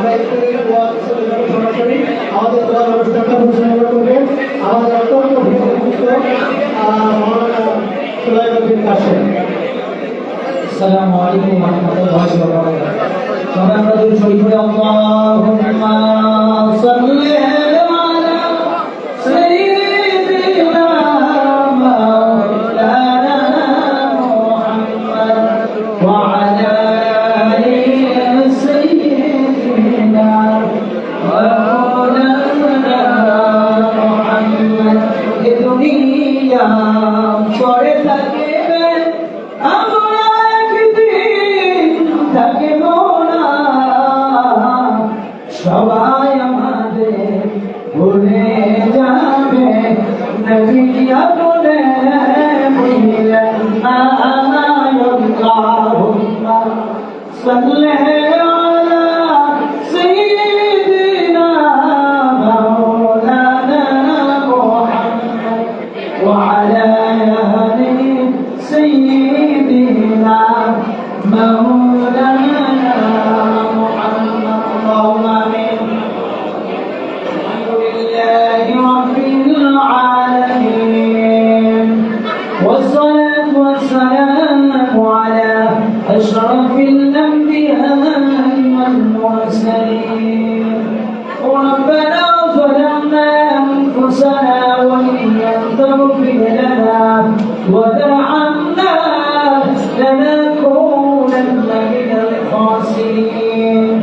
আমরা একটু সরাসরি আমাদের দোয়ার অনুষ্ঠানটা পরিচালনা করবেন আমাদের অত্যন্ত প্রিয় মাওলানা সুলাইমান কাশেম। আসসালামু আলাইকুম ওয়া রাহমাতুল্লাহি ওয়া বারাকাতুহু। আমরা দুই শরীফ পড়ে আল্লাহুম্মা সাল্লি আলা সাইয়্যিদিনা মাওলানা মুহাম্মদ ওয়া আলা আলি সাইয়্যিদিনা মাওলানা মুহাম্মদ। এ দুনিয়া পড়ে থাকবে আমরা থাকে মোনা, সবাই আমাদের ভুলে যাবে নবী আপনে বললেন আল্লাহুম্মা সাল্লি আলা সাইয়্যিদিনা মাওলানা মুহাম্মদ ওয়া আলা আলি সাইয়্যিদিনা مولانا محمد اللهم امين. الحمد لله رب العالمين والصلاة والسلام على أشرف الأنبياء والمرسلين. ربنا ظلمنا أنفسنا وإن لم تغفر لنا وترحمنا لنكونن من الخاسرين.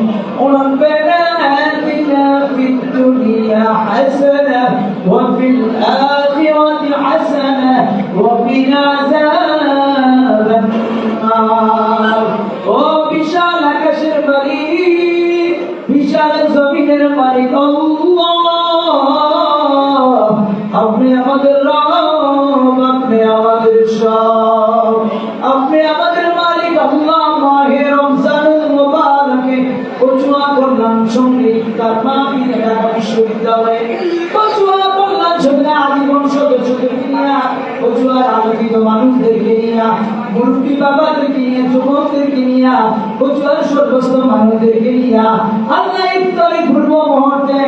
ربنا آتنا في الدنيا حسنة وفي الآخرة حسنة وقنا عذاب النار. وبشار كشر مريض بشار زمين المريض الله আপনি আমাদের রব, আপনি আমাদের সব, আপনি আমাদের মালিক আল্লাহ। মাহে রমজানুল মুবারকে কচুয়া কল্যাণ সঙ্গে তার মাহফিল ঢাকা বিশ্ববিদ্যালয়ে কচুয়া কল্যাণ সঙ্গে আজীবন সদস্যদেরকে নিয়ে কচুয়ার আলোকিত মানুষদেরকে নিয়ে মুরব্বী বাবাদেরকে নিয়ে যুবকদেরকে নিয়ে কচুয়ার সর্বস্ত মানুষদেরকে নিয়ে আল্লাহ ইফতারি পূর্ব মুহূর্তে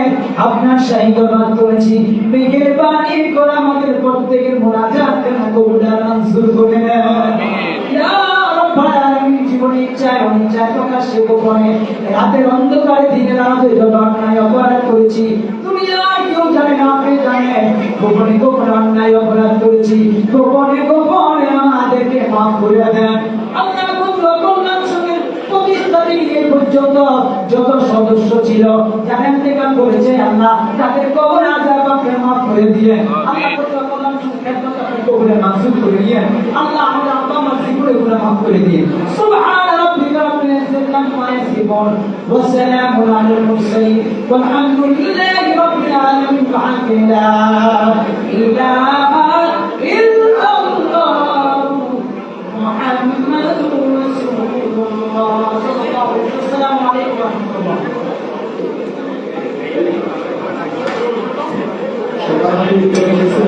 আপনার শাহী দরবার করেছি। মেহেরবানি করে আমাদের প্রত্যেকের মুনাজাতকে কবুল আর মঞ্জুর করে নেন ইয়া রাব্বাল আলামিন। জীবনে ইচ্ছায় অনিচ্ছায় প্রকাশ্যে গোপনে রাতের অন্ধকারে দিনের আলোতে যত অন্যায় অপরাধ করেছি দুনিয়ায় কেউ জানে না, আপনি জানেন। গোপনে গোপনে অন্যায় অপরাধ করেছি, গোপনে গোপনে আমাদেরকে মাফ করে দেন আল্লাহ। কল্যাণ সঙ্গে প্রতিষ্ঠানে এই পর্যন্ত যত সদস্য ছিল যারা ইন্তেকাল করেছে আল্লাহ তাদের কবর আযাব আপনি মাফ করে দিয়েন আল্লাহ। কল্যাণ সঙ্গে কবরে মানসুর করে দিয়েন আল্লাহ। আমাদের আব্বা আম্মার জীবনগুলো মাফ করে দিয়েন। সুবহান রাব্বিকা রাব্বিল ইজ্জাতি আম্মা ইয়াসিফুন ওয়া সালামুন আলাল মুরসালিন ওয়ালহামদুলিল্লাহি রাব্বিল আলামিন। লা ইলাহা ইল্লাল্লাহ মুহাম্মাদুর রাসূলুল্লাহ সাল্লাল্লাহু আলাইহি ওয়াসাল্লাম। আসসালামু আলাইকুম ওয়া রাহমাতুল্লাহ।